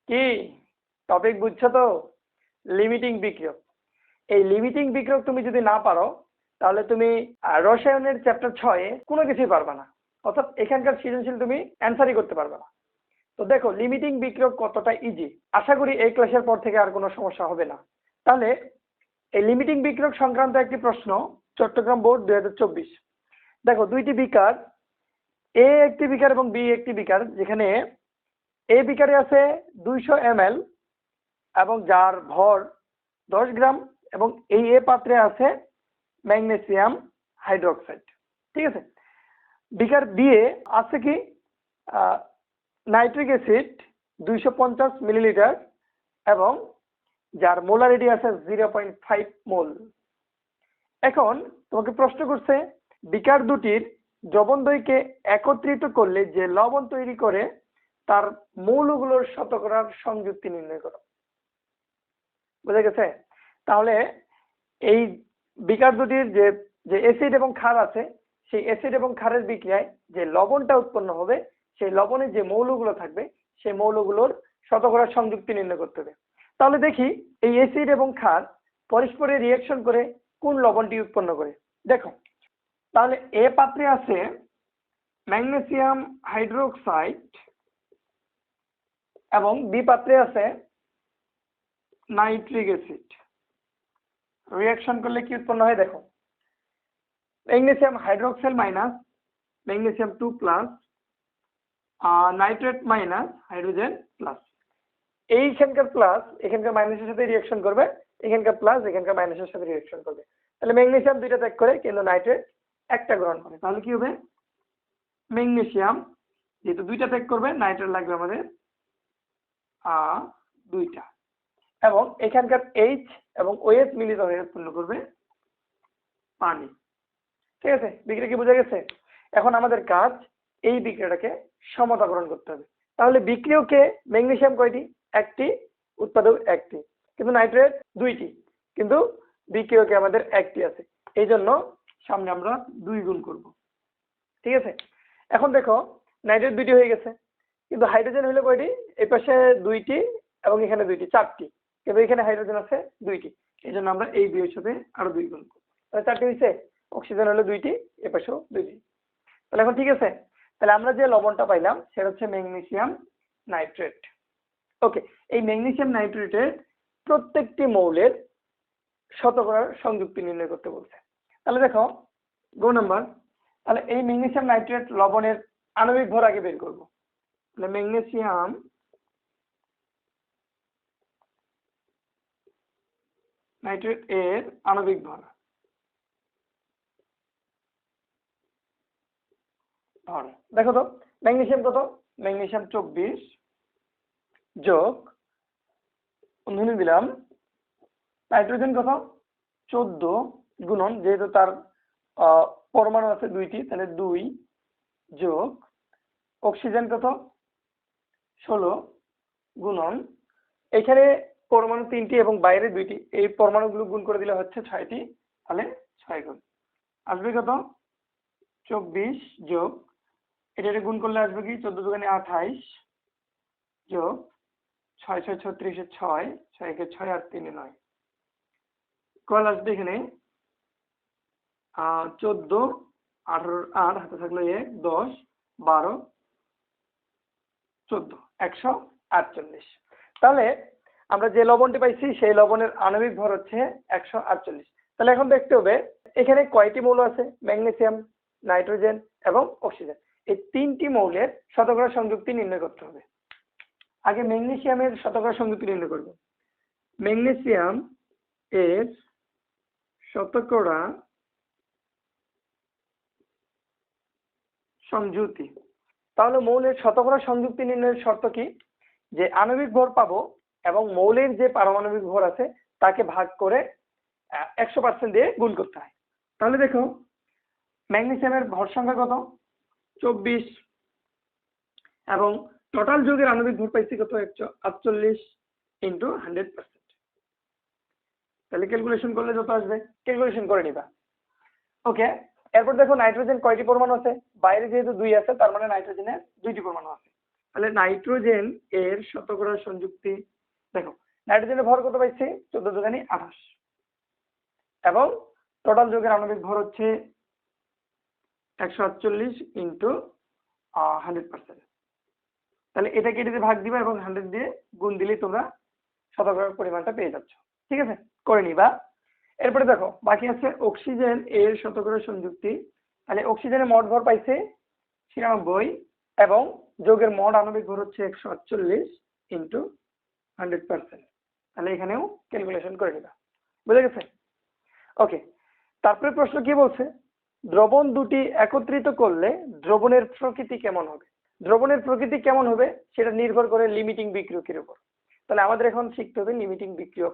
কি টপিক বুঝছো তো? লিমিটিং বিক্রিয়ক। এই লিমিটিং বিক্রিয়ক তুমি যদি না পারো তাহলে তুমি রসায়নের চ্যাপ্টার 6 কোনো কিছুই পারবে না, অর্থাৎ এখানকার সৃজনশীল তুমি অ্যান্সারই করতে পারবে না। তো দেখো লিমিটিং বিক্রিয়ক কতটা ইজি, আশা করি এই ক্লাসের পর থেকে আর কোনো সমস্যা হবে না। তাহলে এই লিমিটিং বিক্রিয়ক সংক্রান্ত একটি প্রশ্ন, চট্টগ্রাম বোর্ড 2024। দেখো দুইটি বিকার, এ একটি বিকার এবং বি একটি বিকার, যেখানে এ বিকারে আছে 200 ml এবং যার ভর 10 গ্রাম, এবং এই এ পাত্রে আছে ম্যাগনেসিয়াম হাইড্রোক্সাইড। ঠিক আছে। বিকার বি এ আছে কি নাইট্রিক অ্যাসিড 250 মিলিলিটার এবং যার মোলারিটি আছে 0.5 মোল। এখন তোমাকে প্রশ্ন করছে বিকার দুটির দ্রবণদ্বয়কে একত্রিত করলে যে লবণ তৈরি করে তার মৌলগুলোর শতকরার সংযুক্তি নির্ণয় করো। বুঝা গেছে? তাহলে এই বিকার দুটির যে অ্যাসিড এবং ক্ষার আছে, সেই অ্যাসিড এবং ক্ষারের বিক্রিয়ায় যে লবণটা উৎপন্ন হবে, সেই লবণের যে মৌলগুলো থাকবে সেই মৌলগুলোর শতকরা সংযুক্তি নির্ণয় করতে হবে। তাহলে দেখি এই অ্যাসিড এবং ক্ষার পরস্পরে রিঅ্যাকশন করে কোন লবণটি উৎপন্ন করে। দেখো তাহলে এ পাত্রে আছে ম্যাগনেসিয়াম হাইড্রোক্সাইড এবং বি পাত্রে আছে নাইট্রিক অ্যাসিড। রিঅ্যাকশন করলে কি উৎপন্ন হয় দেখো, magnesium hydroxide minus magnesium 2 plus nitrate minus hydrogen plus. এইখানকার প্লাস এখানকার মাইনাসের সাথে রিঅ্যাকশন করবে, এখানকার প্লাস এখানকার মাইনাসের সাথে রিঅ্যাকশন করবে। তাহলে ম্যাগনেসিয়াম দুইটা ত্যাগ করে কিন্তু নাইট্রেট একটা গ্রহণ করে। তাহলে কি হবে, ম্যাগনেসিয়াম যেহেতু দুইটা ত্যাগ করবে, নাইট্রেট লাগবে আমাদের দুইটা, এবং এখানকার এইচ এবং ওএইচ মিলিত হয়ে উৎপন্ন করবে পানি। ঠিক আছে, বিক্রিয়া কি বোঝা গেছে? এখন আমাদের কাজ এই বিক্রিয়াটাকে সমতাকরণ করতে হবে। তাহলে বিক্রিয়কে ম্যাগনেসিয়াম কয়টি? একটি, উৎপাদক একটি, কিন্তু নাইট্রেট দুইটি, কিন্তু বিক্রিয়কে আমাদের একটি আছে, এই জন্য সামনে আমরা 2 গুণ করব। ঠিক আছে। এখন দেখো নাইট্রেট দুইটি হয়ে গেছে, কিন্তু হাইড্রোজেন হলো কয়টি? এই পাশে দুইটি এবং এখানে দুইটি, চারটি, কিন্তু এখানে হাইড্রোজেন আছে দুইটি, এই জন্য আমরা এই দুইয়ের সাথে আরো 2 গুণ করব। তাহলে চারটি হয়েছে। অক্সিজেন হলো দুইটি, এ পাশেও দুইটি। তাহলে এখন ঠিক আছে। তাহলে আমরা যে লবণটা পাইলাম সেটা হচ্ছে ম্যাগনেসিয়াম নাইট্রেট। ওকে, এই ম্যাগনেসিয়াম নাইট্রেটের প্রত্যেকটি মৌলের শতকরার সংযুক্তি নির্ণয় করতে বলছে। তাহলে দেখো গো নাম্বার, তাহলে এই ম্যাগনেসিয়াম নাইট্রেট লবণের আণবিক ভর আগে বের করব। তাহলে ম্যাগনেসিয়াম নাইট্রেট এর আণবিক ভর দেখো তো, ম্যাগনেসিয়াম কত? ম্যাগনেসিয়াম 24 যোগ ধরে দিলাম নাইট্রোজেন কত? 14 গুণন, যেহেতু তার পরমাণু আছে দুইটি, তাহলে 2 যোগ অক্সিজেন কত? 16 গুণন, এখানে পরমাণু 3টি এবং বাইরে 2টি, এই পরমাণুগুলো গুণ করে দিলে হচ্ছে 6টি, তাহলে 6 গুণ আসবে কত? 24 যোগ এটা গুণ করলে আসবে কি 14 দুগুণে 28 যোগ 6 6 36 6 6 কে 6 আর 3 9 কল আসবে এখানে 14 18 8 হাতে থাকলো 1 10 12 14 148। তাহলে আমরা যে লবণটি পাইছি সেই লবণের আণবিক ভর হচ্ছে 148। তাহলে এখন দেখতে হবে এখানে কয়টি মৌল আছে? ম্যাগনেসিয়াম, নাইট্রোজেন এবং অক্সিজেন, এই 3টি মৌলের শতকরা সংযুক্তি নির্ণয় করতে হবে। আগে ম্যাগনেসিয়ামের শতকরা সংযুক্তি নির্ণয় করব। ম্যাগনেসিয়াম এর শতকরা সংযুক্তি, তাহলে মৌলের শতকরা সংযুক্তি নির্ণয়ের শর্ত কি? যে আণবিক ভর পাবো এবং মৌলের যে পারমাণবিক ভর আছে তাকে ভাগ করে 100% দিয়ে গুণ করতে হয়। তাহলে দেখো ম্যাগনেসিয়ামের ভর সংখ্যা কত? 24 এবং টোটাল যৌগের আণবিক ভর পাইছি কত? 148 ইন্টু 100%। তাহলে ক্যালকুলেশন করলে যত আসবে ক্যালকুলেশন করে নিবা। ওকে, এরপর দেখো নাইট্রোজেন কয়টি পরমাণু আছে? বাইরে যেহেতু 2 আছে তার মানে নাইট্রোজেনের 2টি পরমাণু আছে। তাহলে নাইট্রোজেন এর শতকরা সংযুক্তি, দেখো নাইট্রোজেনের ভর কত পাইছে 14 দুগুণে 28 এবং টোটাল যৌগের আণবিক ভর হচ্ছে 148 ইন্টু 100%। তাহলে এটাকে এটাতে ভাগ দিবা এবং 100 দিয়ে গুণ দিলেই তোমরা শতকরা পরিমাণটা পেয়ে যাচ্ছ। ঠিক আছে, করে নিবা। এরপরে দেখো বাকি আছে অক্সিজেন এর শতকরা সংযুক্তি। তাহলে অক্সিজেনের মোট ভর পাইছে 96 এবং যৌগের মোট আণবিক ভর হচ্ছে 148 ইন্টু 100%। তাহলে এখানেও ক্যালকুলেশন করে নিবা, বুঝে গেছে? ওকে, তারপরে প্রশ্ন কি বলছে, দ্রবণ দুটি একত্রিত করলে দ্রবণের প্রকৃতি কেমন হবে? দ্রবণের প্রকৃতি কেমন হবে সেটা নির্ভর করে লিমিটিং বিক্রিয়কের উপর। তাহলে আমাদের এখন শিখতে হবে লিমিটিং বিক্রিয়ক